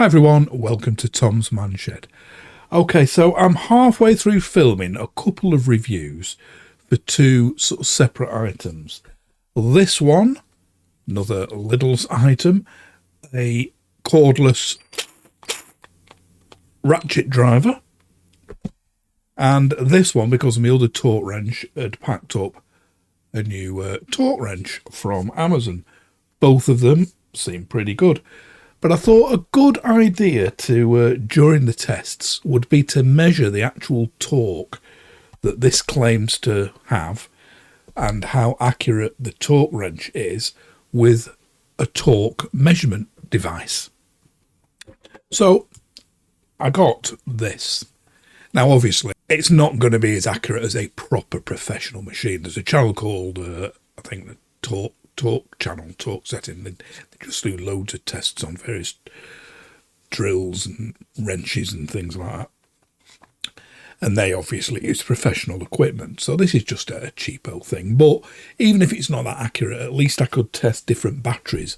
Hi everyone, welcome to Tom's Man Shed. Okay, so I'm halfway through filming a couple of reviews for two sort of separate items. This one, another Lidl's item, a cordless ratchet driver. And this one, because my other torque wrench had packed up a new torque wrench from Amazon. Both of them seem pretty good. But I thought a good idea to, during the tests, would be to measure the actual torque that this claims to have and how accurate the torque wrench is with a torque measurement device. So I got this. Now, obviously, it's not going to be as accurate as a proper professional machine. There's a channel called, I think, the Torque channel, Torque Setting. They just do loads of tests on various drills and wrenches and things like that. And they obviously use professional equipment. So this is just a cheapo thing. But even if it's not that accurate, at least I could test different batteries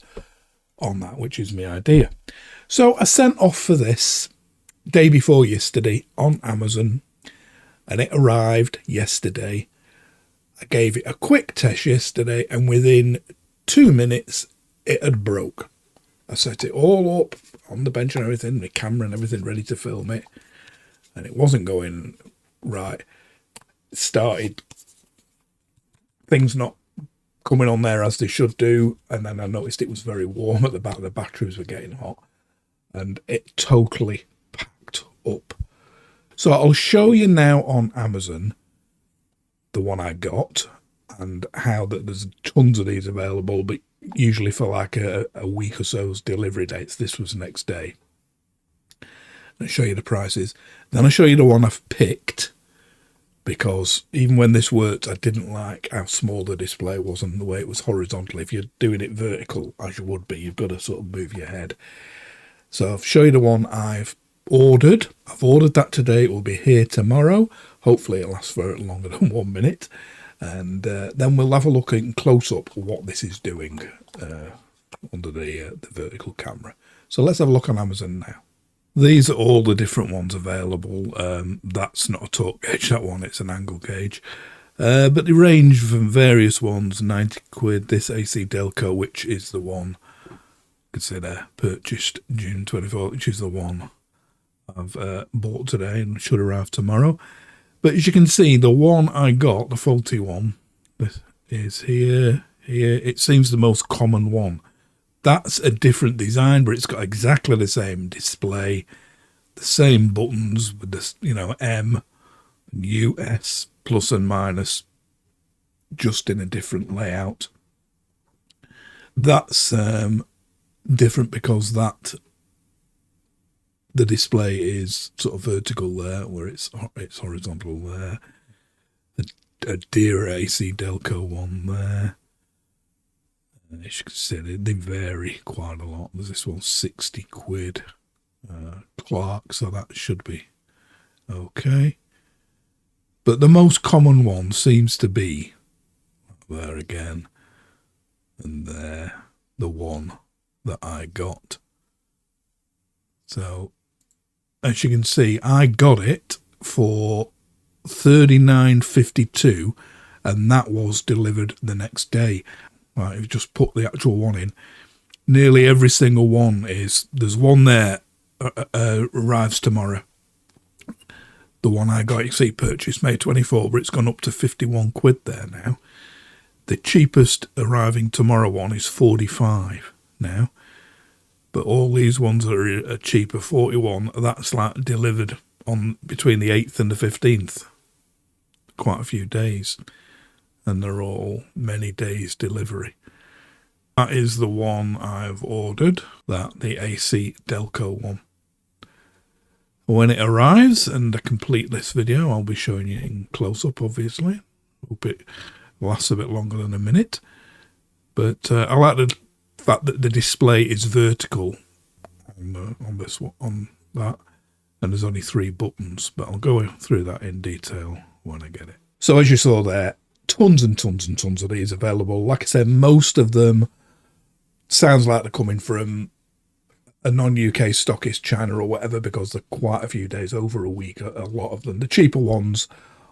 on that, which is my idea. So I sent off for this day before yesterday on Amazon, and it arrived yesterday. I gave it a quick test yesterday, and within 2 minutes it had broke. I set it all up on the bench and everything, the camera and everything ready to film it, and it wasn't going right. It started things not coming on there as they should do, and then I noticed it was very warm at the back. The batteries were getting hot, and it totally packed up. So I'll show you now on Amazon the one I got, and how that there's tons of these available, but usually for like a week or so's delivery dates. This was next day. I'll show you the prices. Then I'll show you the one I've picked, because even when this worked, I didn't like how small the display was and the way it was horizontal. If you're doing it vertical, as you would be, you've got to sort of move your head. So I'll show you the one I've ordered. I've ordered that today. It will be here tomorrow. Hopefully it'll last for longer than 1 minute, and then we'll have a look in close up what this is doing under the vertical camera. So let's have a look on Amazon now. These are all the different ones available. That's not a torque gauge, that one, it's an angle gauge, but they range from various ones. 90 quid, this Acdelco, which is the one consider purchased June 24th, which is the one I've bought today and should arrive tomorrow. But as you can see, the one I got, the faulty one, this is here. It seems the most common one. That's a different design, but it's got exactly the same display, the same buttons with this, you know, M, US, plus and minus, just in a different layout. That's different because the display is sort of vertical there, where it's horizontal there. A dearer Acdelco one there. As you can see, they vary quite a lot. There's this one, 60 quid. Clark, so that should be okay. But the most common one seems to be there again, and there, the one that I got. So as you can see, I got it for $39.52, and that was delivered the next day. Right, you just put the actual one in. Nearly every single one is. There's one there arrives tomorrow. The one I got, you see, purchased May 24, but it's gone up to 51 quid there now. The cheapest arriving tomorrow one is 45 now. But all these ones are cheaper, 41. That's like delivered on between the 8th and the 15th. Quite a few days. And they're all many days delivery. That is the one I've ordered. The Acdelco one. When it arrives, and I complete this video, I'll be showing you in close up, obviously. Hope it lasts a bit longer than a minute. But I like the fact that the display is vertical on this one, on that, and there's only 3 buttons, but I'll go through that in detail when I get it. So as you saw there, tons and tons and tons of these available. Like I said, most of them sounds like they're coming from a non-UK stockist, China or whatever, because they're quite a few days, over a week, a lot of them. The cheaper ones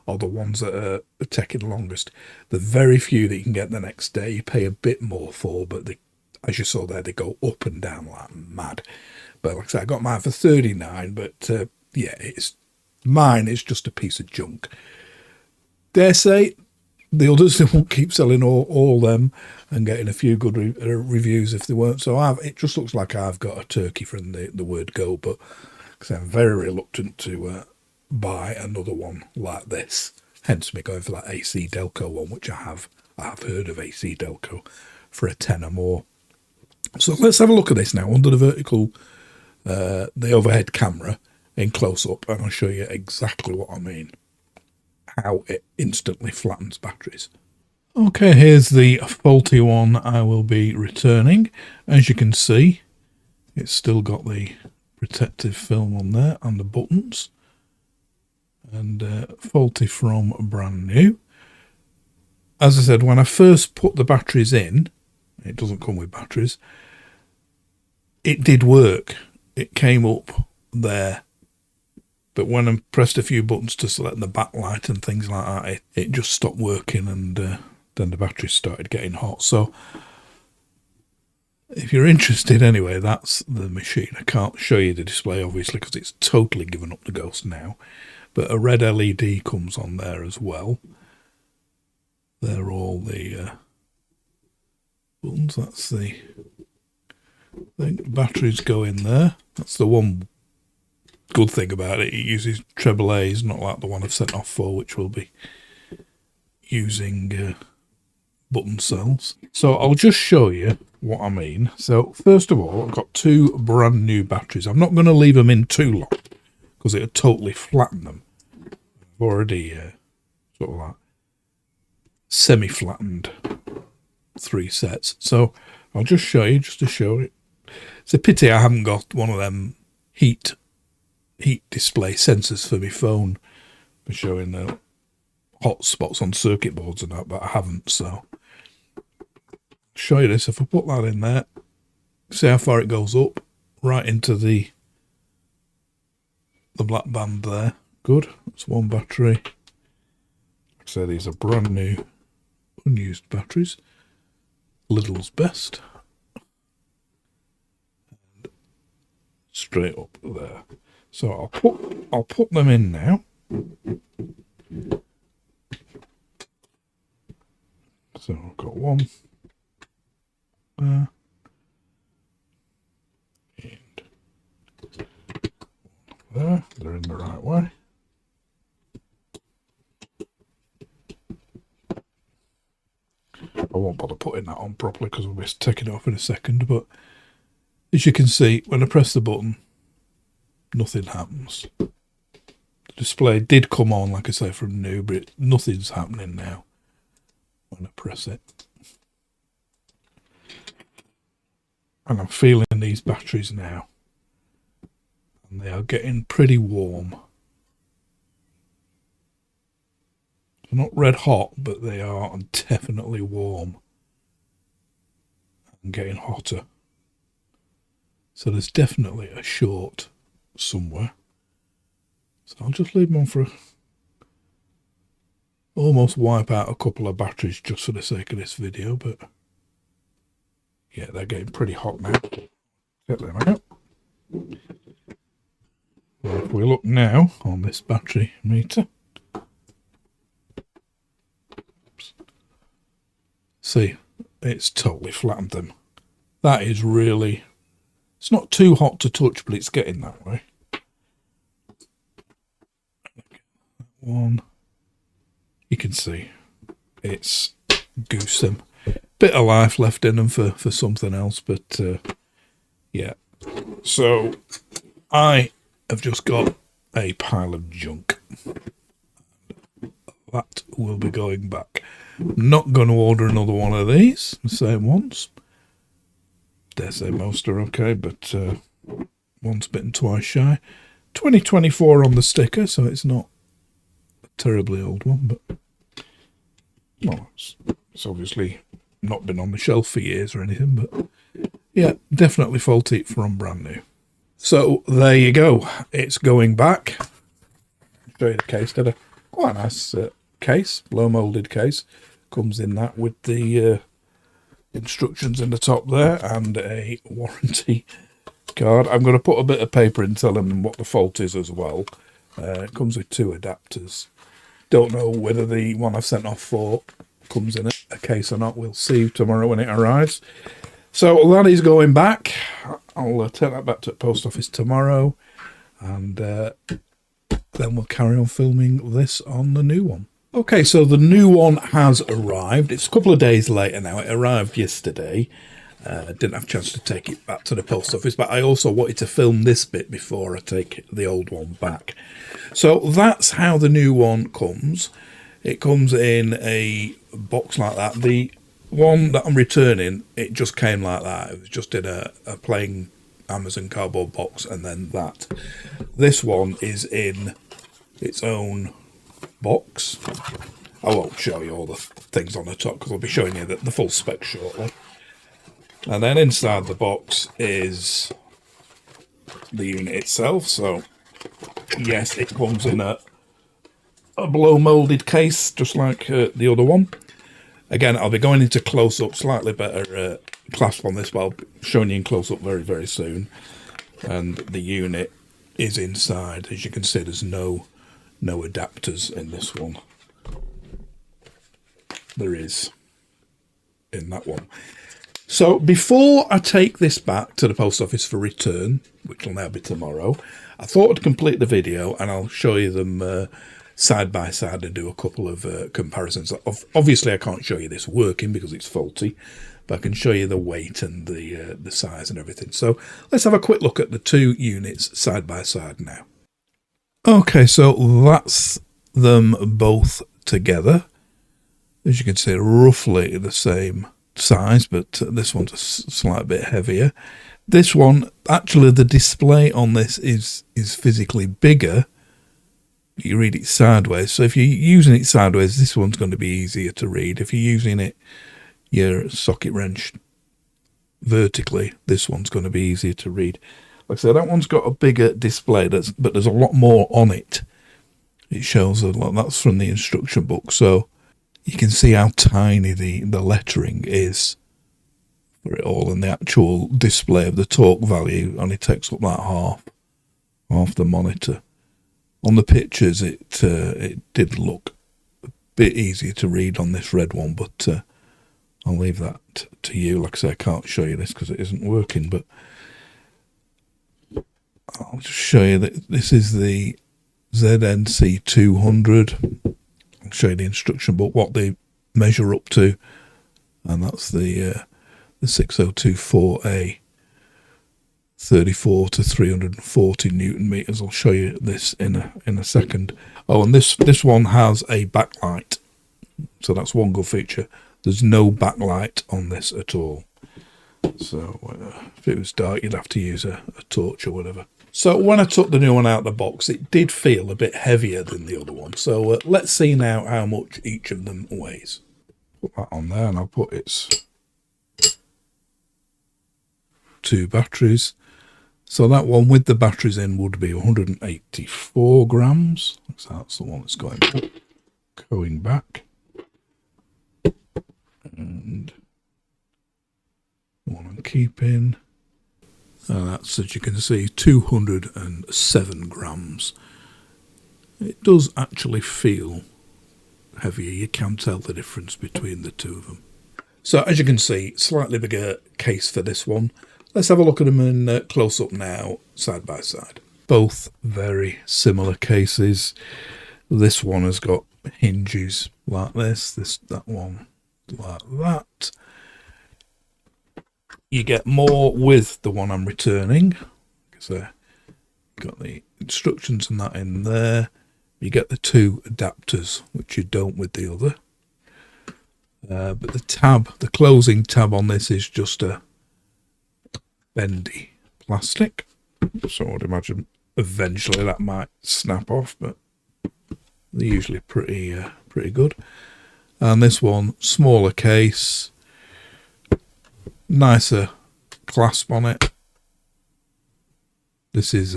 are the ones that are taking longest. The very few that you can get the next day, you pay a bit more for, but they, as you saw there, they go up and down like mad. But like I said, I got mine for 39, but yeah, mine is just a piece of junk. Dare say the others, they won't keep selling all them and getting a few good reviews if they weren't. So it just looks like I've got a turkey from the word go, but because I'm very reluctant to buy another one like this. Hence me going for that Acdelco one, which I have heard of Acdelco for a tenner more. So let's have a look at this now under the vertical, the overhead camera in close up, and I'll show you exactly what I mean. How it instantly flattens batteries. Okay, here's the faulty one I will be returning. As you can see, it's still got the protective film on there and the buttons. And faulty from brand new. As I said, when I first put the batteries in, it doesn't come with batteries, it did work. It came up there. But when I pressed a few buttons to select the backlight and things like that, it just stopped working, and then the batteries started getting hot. So if you're interested anyway, that's the machine. I can't show you the display, obviously, because it's totally given up the ghost now. But a red LED comes on there as well. They're all the buttons. That's the thing. Batteries go in there. That's the one good thing about it. It uses treble A's, not like the one I've sent off for, which will be using button cells. So I'll just show you what I mean. So first of all, I've got two brand new batteries. I'm not going to leave them in too long because it'll totally flatten them. I've already sort of like semi-flattened 3 sets. So I'll just show you, just to show it. It's a pity I haven't got one of them heat display sensors for my phone for showing the hot spots on circuit boards and that, but I haven't. So I'll show you this. If I put that in there, see how far it goes up, right into the black band there. Good. That's one battery. So these are brand new, unused batteries. Lidl's best. And straight up there. So I'll put them in now. So I've got one there, and there. They're in the right way. I won't bother putting that on properly because we'll be taking it off in a second. But as you can see, when I press the button, nothing happens. The display did come on, like I say, from new, but nothing's happening now when I press it. And I'm feeling these batteries now, and they are getting pretty warm. They're not red hot, but they are definitely warm and getting hotter. So there's definitely a short somewhere. So I'll just leave them on for almost wipe out a couple of batteries just for the sake of this video, but yeah, they're getting pretty hot now. Get them out. Well, if we look now on this battery meter, see, it's totally flattened them. That is really, it's not too hot to touch, but it's getting that way. One, you can see it's goose them. Bit of life left in them for something else, but yeah. So I have just got a pile of junk. That will be going back. Not going to order another one of these, the same ones. Dare say most are okay, but one's bitten twice shy. 2024 on the sticker, so it's not a terribly old one, but well, it's obviously not been on the shelf for years or anything, but Yeah, definitely faulty from brand new. So there you go. It's going back. Show you the case. Did a quite nice case, blow molded case. Comes in that with the instructions in the top there and a warranty card. I'm going to put a bit of paper in telling them what the fault is as well. It comes with 2 adapters. Don't know whether the one I've sent off for comes in a case or not. We'll see tomorrow when it arrives. So that is going back. I'll take that back to the post office tomorrow, and then we'll carry on filming this on the new one. Okay, so the new one has arrived. It's a couple of days later now. It arrived yesterday. Didn't have a chance to take it back to the post office, but I also wanted to film this bit before I take the old one back. So that's how the new one comes. It comes in a box like that. The one that I'm returning, it just came like that. It was just in a plain Amazon cardboard box, and then that. This one is in its own box. I won't show you all the things on the top because I'll be showing you the full spec shortly. And then inside the box is the unit itself. So yes, it comes in a blow molded case just like the other one. Again, I'll be going into close-up, slightly better clasp on this, but I'll be showing you in close-up very, very soon. And the unit is inside. As you can see, there's no adapters in this one. There is in that one. So before I take this back to the post office for return, which will now be tomorrow, I thought I'd complete the video and I'll show you them side by side and do a couple of comparisons. Obviously, I can't show you this working because it's faulty, but I can show you the weight and the size and everything. So let's have a quick look at the 2 units side by side now. Okay, so that's them both together. As you can see, roughly the same size, but this one's a slight bit heavier. This one, actually the display on this is physically bigger. You read it sideways, so if you're using it sideways, this one's going to be easier to read. If you're using it your socket wrench vertically, this one's going to be easier to read. Like I said, that one's got a bigger display, but there's a lot more on it. It shows a lot. That's from the instruction book, so you can see how tiny the lettering is for it all, and the actual display of the torque value only takes up that half the monitor. On the pictures, it did look a bit easier to read on this red one, but I'll leave that to you. Like I say, I can't show you this because it isn't working, but I'll just show you that this is the ZNC200. I'll show you the instruction book, what they measure up to, and that's the 6024A, 34 to 340 Newton meters. I'll show you this in a second. Oh, and this one has a backlight, so that's one good feature. There's no backlight on this at all. So if it was dark, you'd have to use a torch or whatever. So when I took the new one out of the box, it did feel a bit heavier than the other one. So let's see now how much each of them weighs. Put that on there, and I'll put its 2 batteries. So that one with the batteries in would be 184 grams. So that's the one that's going back. And the one I'm keeping. And that's, as you can see, 207 grams. It does actually feel heavier. You can tell the difference between the 2 of them. So as you can see, slightly bigger case for this one. Let's have a look at them in close up now, side by side. Both very similar cases. This one has got hinges like this, that one like that. You get more with the one I'm returning, because I've got the instructions and that in there. You get the 2 adapters, which you don't with the other. But the closing tab on this is just a bendy plastic, so I'd imagine eventually that might snap off, but they're usually pretty good. And this one, smaller case, nicer clasp on it. This is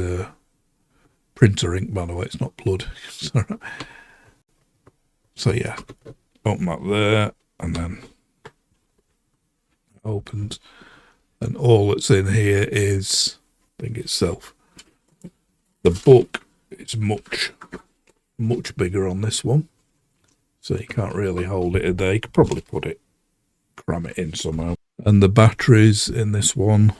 printer ink, by the way, it's not blood. So yeah, open that there, and then it opens, and all that's in here is the thing itself. The book is much bigger on this one, so you can't really hold it in there. You could probably cram it in somehow. And the batteries in this one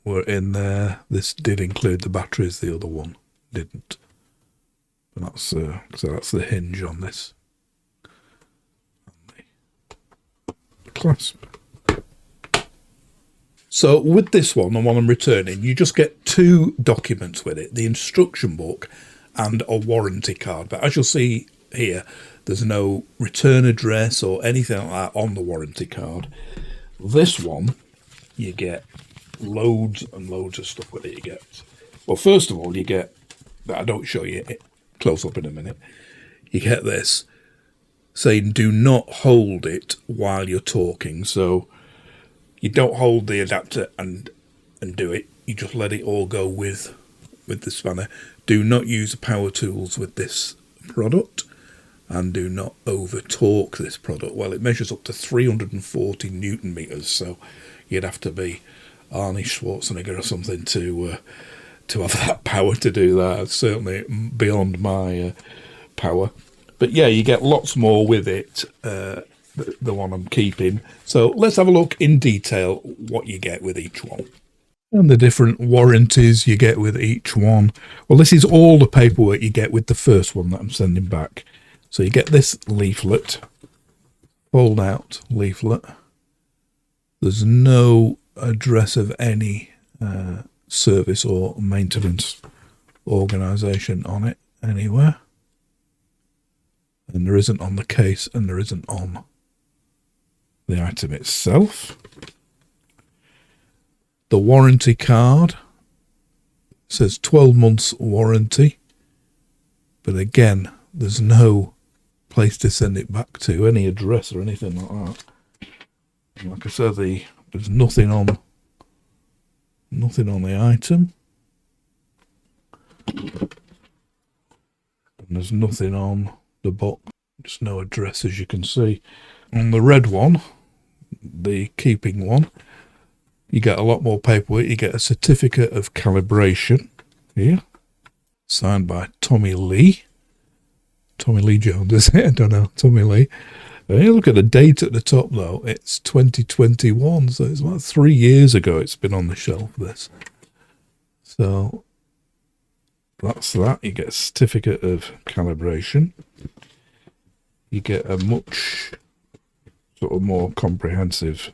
were in there. This did include the batteries, the other one didn't. And that's so that's the hinge on this. And the clasp. So with this one, the one I'm returning, you just get 2 documents with it, the instruction book and a warranty card. But as you'll see here, there's no return address or anything like that on the warranty card. This one, you get loads and loads of stuff with it. You get, well, first of all, you get, that I don't show you it close up in a minute, you get this saying do not hold it while you're talking. So you don't hold the adapter and do it. You just let it all go with the spanner. Do not use power tools with this product, and do not over torque this product. Well, it measures up to 340 Newton meters, so you'd have to be Arnie Schwarzenegger or something to have that power to do that. It's certainly beyond my power. But yeah, you get lots more with it. The one I'm keeping. So let's have a look in detail what you get with each one. And the different warranties you get with each one. Well, this is all the paperwork you get with the first one that I'm sending back. So you get this leaflet, fold out leaflet. There's no address of any service or maintenance organisation on it anywhere. And there isn't on the case, and there isn't on the item itself. The warranty card says 12 months warranty, but again, there's no place to send it back to, any address or anything like that. And like I said, there's nothing on the item, and there's nothing on the box. Just no address, as you can see. On the red one, the keeping one, you get a lot more paperwork. You get a certificate of calibration here, signed by Tommy Lee Jones, is it? I don't know, Tommy Lee. Hey, look at the date at the top though, it's 2021, so it's about 3 years ago it's been on the shelf, this. So that's that. You get a certificate of calibration. You get a much sort of more comprehensive,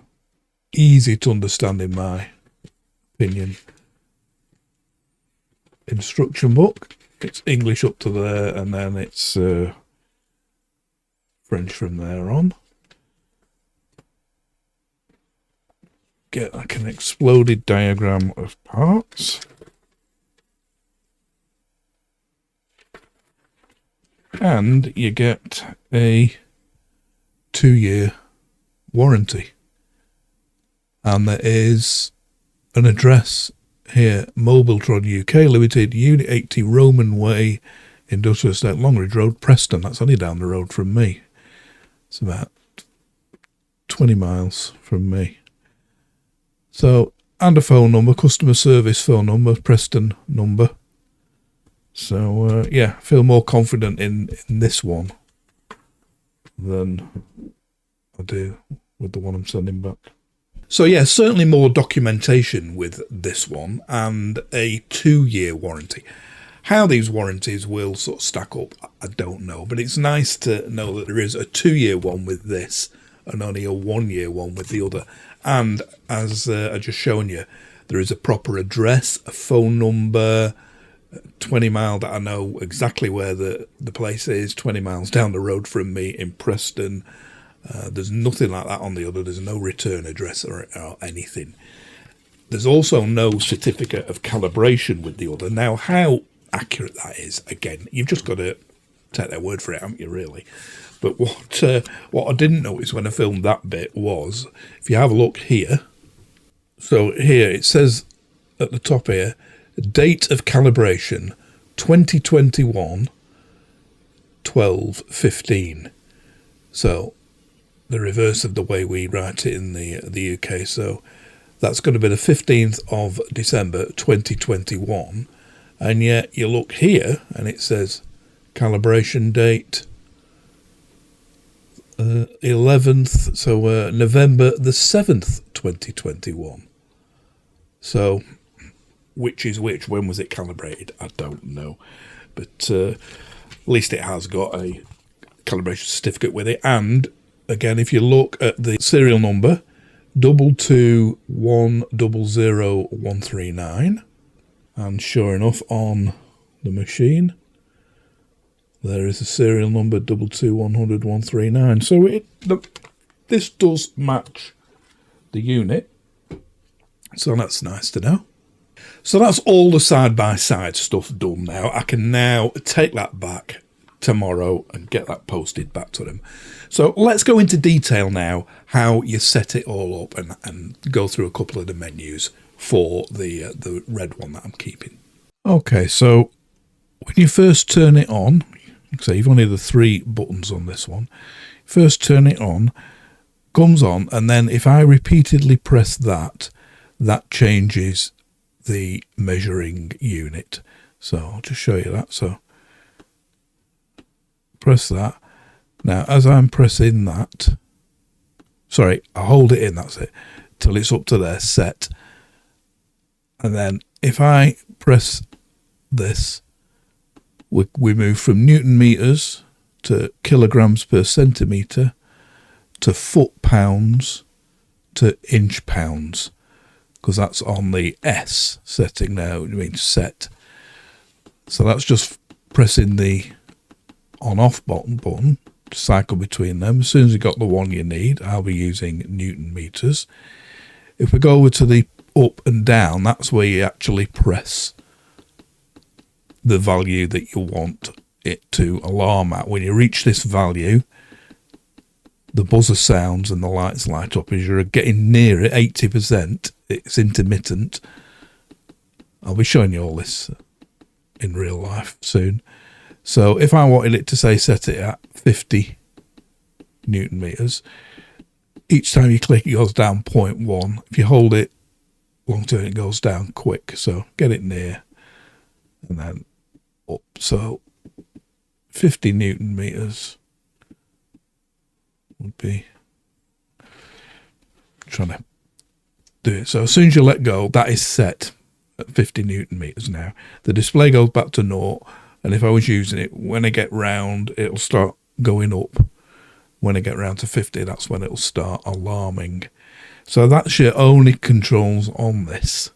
easy to understand in my opinion, instruction book. It's English up to there, and then it's French from there on. Get like an exploded diagram of parts. And you get a 2-year warranty. And there is an address here, Mobiltron UK Limited, Unit 80 Roman Way, Industrial Estate, Longridge Road, Preston. That's only down the road from me. It's about 20 miles from me. So, and a phone number, customer service phone number, Preston number. So, yeah, I feel more confident in this one than I do with the one I'm sending back. So, yeah, certainly more documentation with this one, and a 2-year warranty. How these warranties will sort of stack up, I don't know. But it's nice to know that there is a 2-year one with this and only a 1-year one with the other. And as I just shown you, there is a proper address, a phone number, 20 mile that I know exactly where the place is, 20 miles down the road from me in Preston. There's nothing like that on the other. There's no return address or anything. There's also no certificate of calibration with the other. Now, how accurate that is, again, you've just got to take their word for it, haven't you, really? But what I didn't notice when I filmed that bit was, if you have a look here, So here it says at the top here, date of calibration 2021 12/15. So the reverse of the way we write it in the UK. So that's going to be the 15th of December 2021. And yet you look here and it says calibration date 11th, so November the 7th 2021. So which is which? When was it calibrated? I don't know, but at least it has got a calibration certificate with it. And again, if you look at the serial number 221000139, and sure enough on the machine there is a serial number 22100-139. So this does match the unit, so that's nice to know. So that's all the side-by-side stuff done now. I can now take that back tomorrow and get that posted back to them. So let's go into detail now how you set it all up and go through a couple of the menus for the red one that I'm keeping. Okay, so when you first turn it on, so you've only the 3 buttons on this one. First turn it on, comes on, and then if I repeatedly press that changes the measuring unit. So I'll just show you that. So press that. Now as I'm pressing that, sorry, I hold it in, that's it, till it's up to there, set. And then if I press this, we move from Newton meters to kilograms per centimetre to foot pounds to inch pounds, because that's on the S setting now, it means set. So that's just pressing the on-off button to cycle between them. As soon as you've got the one you need, I'll be using Newton meters. If we go over to the up and down, that's where you actually press the value that you want it to alarm at. When you reach this value, the buzzer sounds and the lights light up. As you're getting near it, 80%, it's intermittent. I'll be showing you all this in real life soon. So if I wanted it to say set it at 50 Newton meters, each time you click it goes down 0.1. If you hold it long term, it goes down quick. So get it near and then up. So 50 Newton meters would be, trying to do it. So as soon as you let go, that is set at 50 Newton meters now. The display goes back to 0, and if I was using it, when I get round, it'll start going up. When I get round to 50, that's when it'll start alarming. So that's your only controls on this.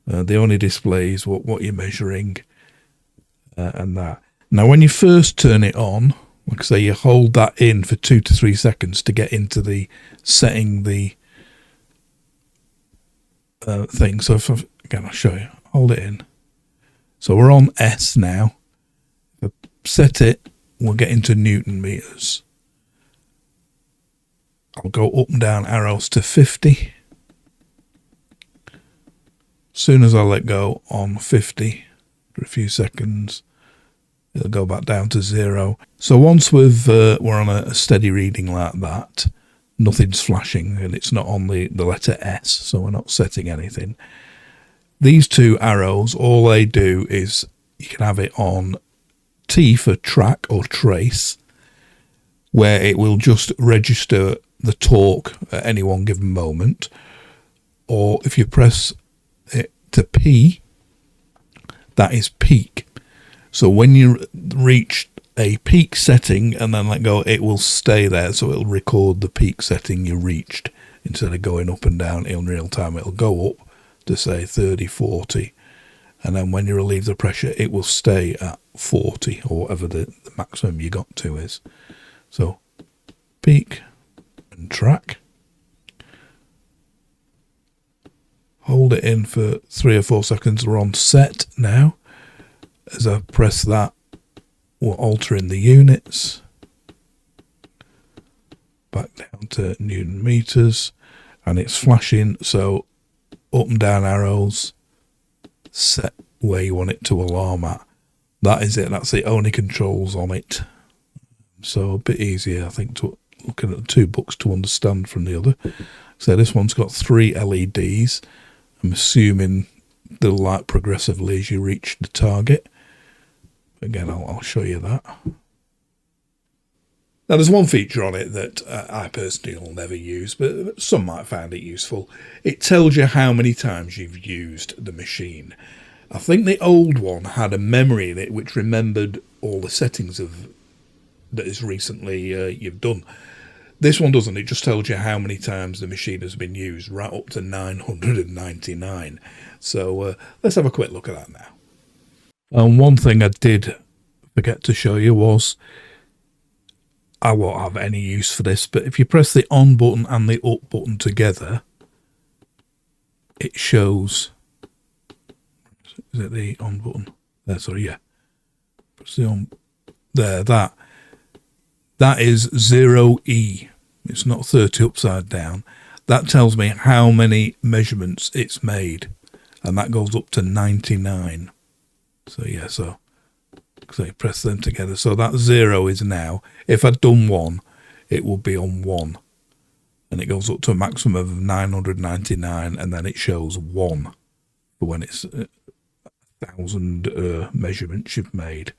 The only displays what you're measuring and that. Now when you first turn it on, like I say, you hold that in for 2 to 3 seconds to get into the setting the thing. So again, I'll show you. Hold it in. So we're on S now. If I set it, we'll get into Newton meters. I'll go up and down arrows to 50. As soon as I let go on 50 for a few seconds, it'll go back down to 0. So once we're on a steady reading like that, nothing's flashing and it's not on the letter S, so we're not setting anything. These 2 arrows, all they do is you can have it on T for track or trace, where it will just register the torque at any one given moment. Or if you press it to P, that is peak. So when you reach a peak setting and then let go, it will stay there. So it'll record the peak setting you reached. Instead of going up and down in real time, it'll go up to say 30, 40. And then when you relieve the pressure, it will stay at 40 or whatever the maximum you got to is. So peak and track. Hold it in for 3 or 4 seconds. We're on set now. As I press that, we're altering the units. Back down to Newton meters. And it's flashing. So up and down arrows, set where you want it to alarm at. That is it. That's the only controls on it. So a bit easier, I think, to looking at the two books to understand from the other. So this one's got 3 LEDs. I'm assuming they'll light progressively as you reach the target. Again, I'll show you that. Now, there's one feature on it that I personally will never use, but some might find it useful. It tells you how many times you've used the machine. I think the old one had a memory in it which remembered all the settings that is recently you've done. This one doesn't. It just tells you how many times the machine has been used, right up to 999. So let's have a quick look at that now. And one thing I did forget to show you was, I won't have any use for this, but if you press the on button and the up button together, it shows, is it the on button? There, sorry, yeah. Press the on, there, that is 0E. It's not 30 upside down. That tells me how many measurements it's made, and that goes up to 99. So yeah, so you press them together. So that 0 is now, if I'd done 1, it would be on 1, and it goes up to a maximum of 999, and then it shows 1 for when it's 1,000 measurements you've made.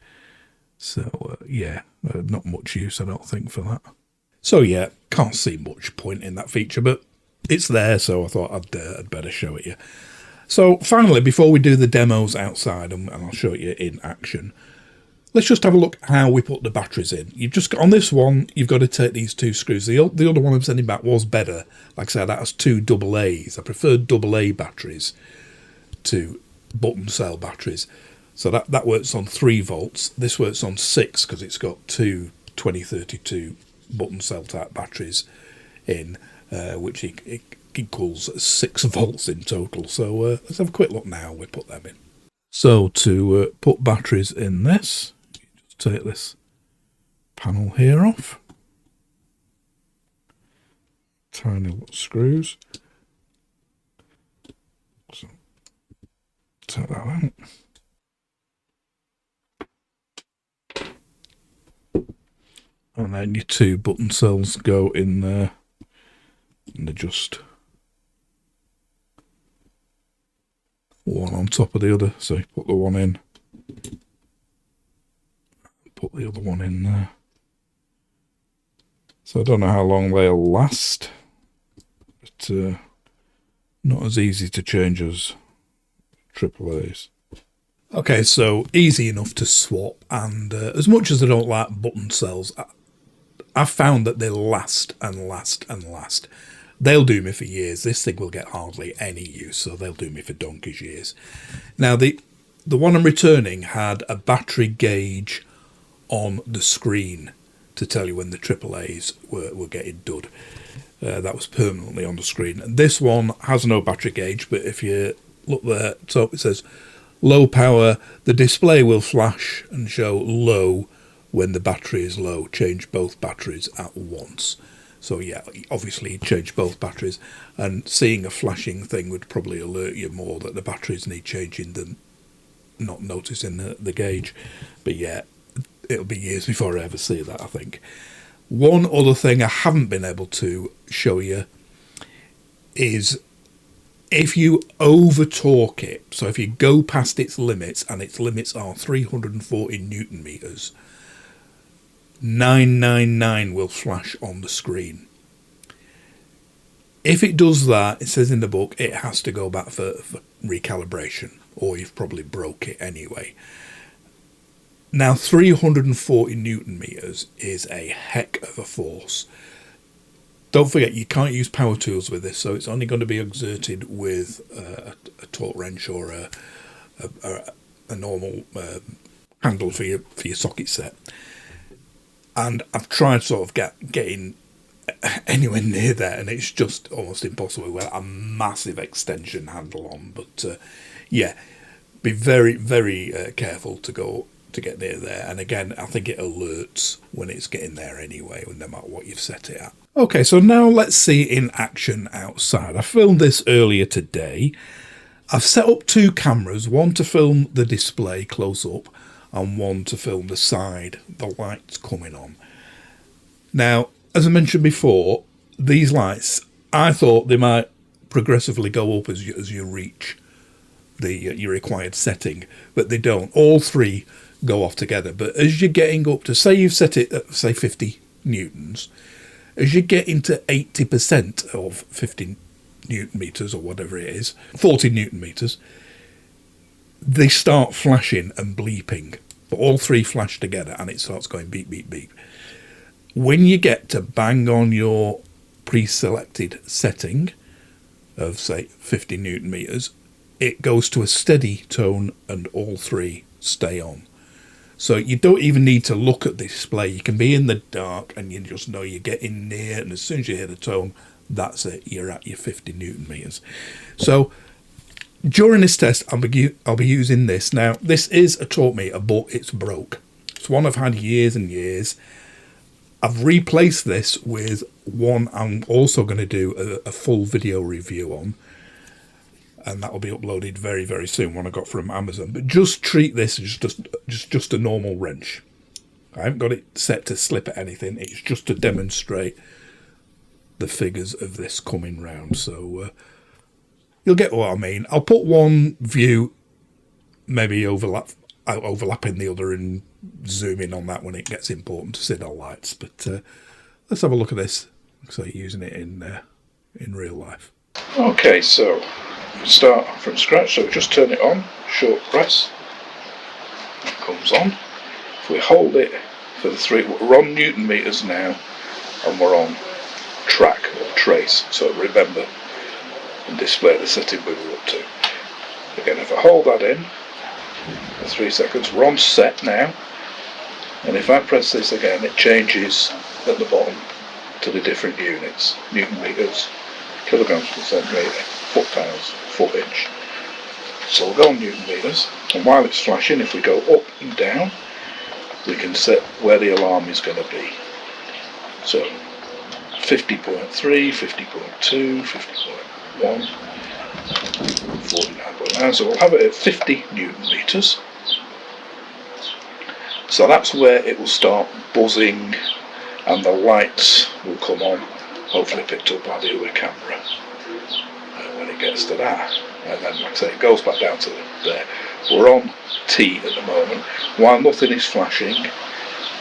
So yeah, not much use, I don't think, for that. So yeah, can't see much point in that feature, but it's there, so I thought I'd better show it you. So finally, before we do the demos outside, and I'll show it you in action, let's just have a look how we put the batteries in. You've just got, on this one, you've got to take these 2 screws. The other one I'm sending back was better. Like I said, that has 2 AA's. I preferred AA batteries to button cell batteries. So that works on 3 volts. This works on 6 because it's got 2 2032 button cell type batteries in, which equals 6 volts in total. So let's have a quick look now. We put them in. So to put batteries in this, you just take this panel here off. Tiny little screws. So take that out. And then your 2 button cells go in there, and they're just one on top of the other. So you put the one in, put the other one in there. So I don't know how long they'll last, but not as easy to change as AAA's. Okay, so easy enough to swap, and as much as I don't like button cells, I've found that they last and last and last. They'll do me for years. This thing will get hardly any use, so they'll do me for donkey's years. Now, the one I'm returning had a battery gauge on the screen to tell you when the AAA's were getting dud. That was permanently on the screen. And this one has no battery gauge, but if you look there at the top, it says low power. The display will flash and show low when the battery is low. Change both batteries at once. So yeah, obviously change both batteries, and seeing a flashing thing would probably alert you more that the batteries need changing than not noticing the gauge. But yeah, it'll be years before I ever see that, I think. One other thing I haven't been able to show you is if you over torque it, so if you go past its limits, and its limits are 340 Newton meters, 999 will flash on the screen. If it does that, it says in the book, it has to go back for recalibration, or you've probably broke it anyway. Now, 340 Newton meters is a heck of a force. Don't forget, you can't use power tools with this, so it's only going to be exerted with a torque wrench or a normal handle for your socket set. And I've tried sort of getting anywhere near there, and it's just almost impossible with a massive extension handle on. But yeah, be very, very careful to get near there. And again, I think it alerts when it's getting there anyway, no matter what you've set it at. Okay, so now let's see in action outside. I filmed this earlier today. I've set up two cameras, one to film the display close up and one to film the side, the lights coming on. Now, as I mentioned before, these lights, I thought they might progressively go up as you reach your required setting, but they don't. All three go off together, but as you're getting up to, say you've set it at, say, 50 newtons, as you get into 80% of 50 newton meters or whatever it is, 40 newton meters, they start flashing and bleeping. But all three flash together and it starts going beep, beep, beep. When you get to bang on your pre-selected setting of, say, 50 newton meters, it goes to a steady tone and all three stay on. So you don't even need to look at the display. You can be in the dark and you just know you're getting near, and as soon as you hear the tone, that's it, you're at your 50 newton meters. So during this test, I'll be using this. Now, this is a torque meter, but it's broke. It's one I've had years and years. I've replaced this with one I'm also going to do a full video review on, and that will be uploaded very, very soon, one I got from Amazon. But just treat this as just a normal wrench. I haven't got it set to slip at anything. It's just to demonstrate the figures of this coming round. So you'll get what I mean. I'll put one view maybe overlapping the other and zoom in on that when it gets important to see the lights. But let's have a look at this. So using it in real life. Okay, so we start from scratch. So just turn it on, short press. It comes on. If we hold it for the three, we're on newton meters now, and we're on track or trace. So remember and display the setting we were up to. Again, if I hold that in for 3 seconds, we're on set now. And if I press this again, it changes at the bottom to the different units: newton meters, kilograms per centimetre, foot pounds, foot inch. So we'll go on newton meters, and while it's flashing, if we go up and down, we can set where the alarm is going to be. So 50.3, 50.2, 50.1, 49.9. So we'll have it at 50 newton meters. So that's where it will start buzzing, and the lights will come on, hopefully picked up by the other camera when it gets to that. And then, like I say, it goes back down to there. We're on T at the moment. While nothing is flashing,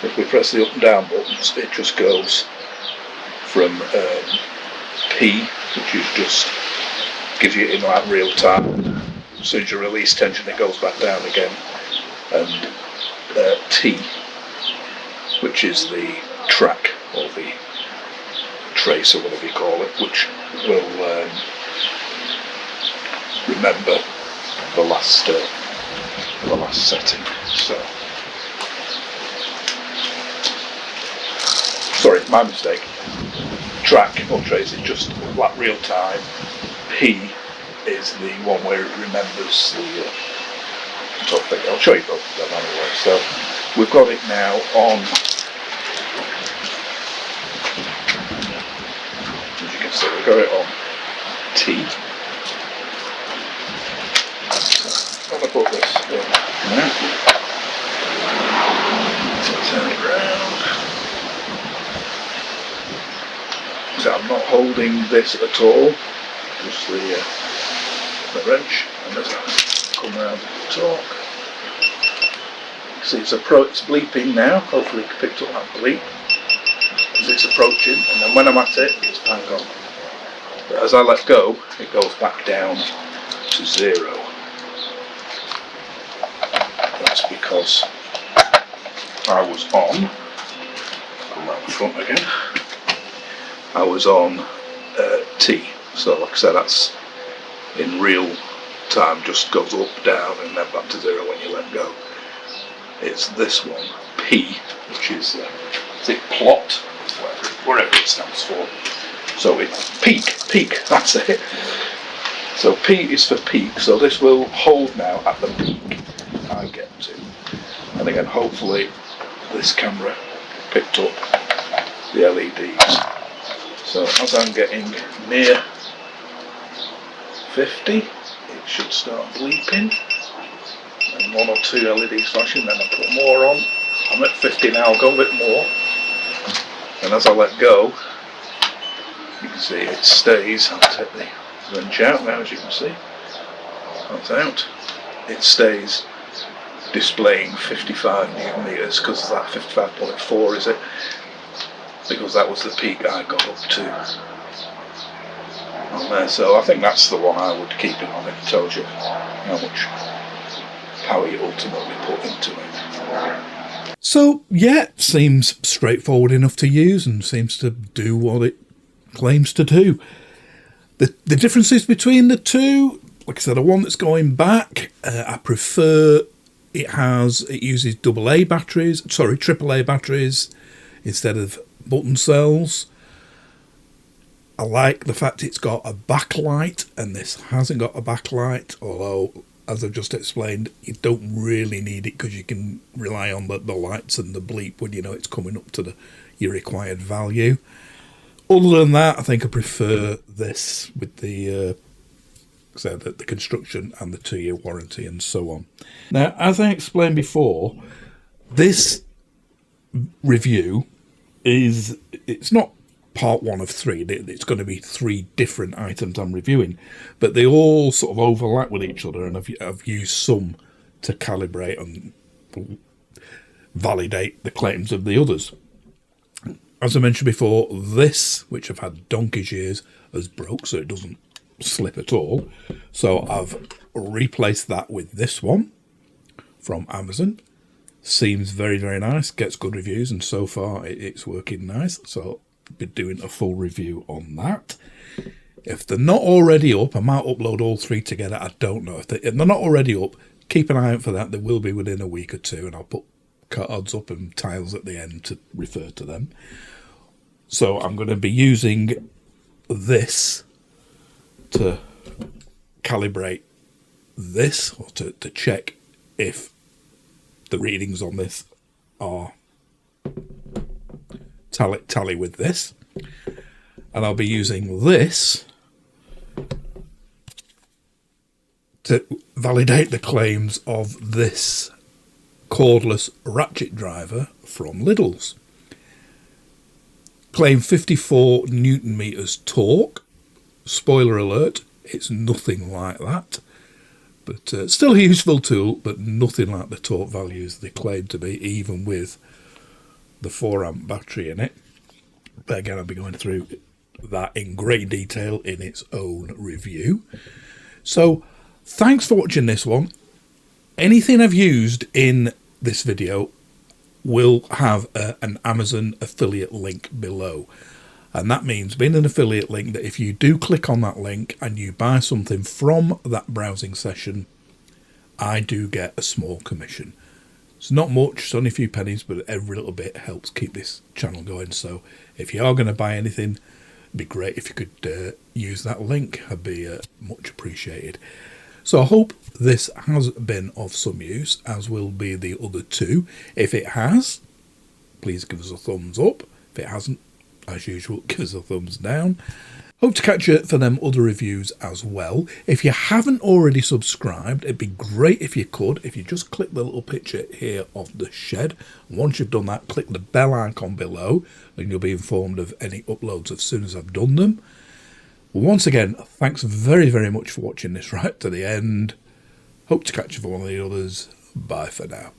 if we press the up and down buttons, it just goes from P, which is just gives you in like real time. As soon as you release tension, it goes back down again. And T, which is the track or the trace or whatever you call it, which will remember the last setting. So, sorry, my mistake. Track or trace is just like real time. P is the one where it remembers the top thing. I'll show you both of them anyway. So we've got it now on, as you can see, we've got it on T. So I'm going to put this in now. Turn it round. So I'm not holding this at all, just the wrench, and as I come around the torque, see it's bleeping now. Hopefully it picked up that bleep as it's approaching, and then when I'm at it, it's bang on. But as I let go, it goes back down to 0. That's because I was on, come around the front again, I was on T. So like I said, that's in real time, just goes up, down, and then back to 0 when you let go. It's this one, P, which is it plot, wherever it stands for. So it's peak, that's it. So P is for peak, so this will hold now at the peak I get to. And again, hopefully this camera picked up the LEDs. So as I'm getting near 50, it should start bleeping, and 1 or 2 LEDs flashing, then I put more on. I'm at 50 now, I'll go a bit more, and as I let go, you can see it stays. I'll take the wrench out now, as you can see. That's out. It stays displaying 55 newton meters, because that 55.4 is it, because that was the peak I got up to on there. So I think that's the one I would keep it on. It tells you how much power you ultimately put into it. So yeah, seems straightforward enough to use and seems to do what it claims to do. The differences between the two, like I said, the one that's going back, I prefer it uses AAA batteries instead of button cells. I like the fact it's got a backlight, and this hasn't got a backlight, although, as I've just explained, you don't really need it because you can rely on the lights and the bleep when you know it's coming up to your required value. Other than that, I think I prefer this with the construction and the 2-year warranty and so on. Now, as I explained before, this review it's not part 1 of 3. It's going to be 3 different items I'm reviewing, but they all sort of overlap with each other, and I've used some to calibrate and validate the claims of the others. As I mentioned before, this, which I've had donkey's years, has broke, so it doesn't slip at all. So I've replaced that with this one from Amazon. Seems very, very nice, gets good reviews, and so far it's working nice. So I'll be doing a full review on that. If they're not already up, I might upload all 3 together. I don't know. If they're not already up, keep an eye out for that. They will be within a week or 2, and I'll put cards up and tiles at the end to refer to them. So I'm going to be using this to calibrate this, or to check if the readings on this are tally with this. And I'll be using this to validate the claims of this cordless ratchet driver from Lidl's. Claim 54 Newton meters torque. Spoiler alert, it's nothing like that. But still a useful tool, but nothing like the torque values they claim to be, even with the 4 amp battery in it. But again, I'll be going through that in great detail in its own review. So thanks for watching this one. Anything I've used in this video will have an Amazon affiliate link below. And that means, being an affiliate link, that if you do click on that link and you buy something from that browsing session, I do get a small commission. It's not much, it's only a few pennies, but every little bit helps keep this channel going. So if you are going to buy anything, it'd be great if you could use that link. I'd be much appreciated. So I hope this has been of some use, as will be the other 2. If it has, please give us a thumbs up. If it hasn't, as usual, give us a thumbs down. Hope to catch you for them other reviews as well. If you haven't already subscribed, it'd be great if you could. If you just click the little picture here of the shed. Once you've done that, click the bell icon below, and you'll be informed of any uploads as soon as I've done them. Once again, thanks very, very much for watching this right to the end. Hope to catch you for one of the others. Bye for now.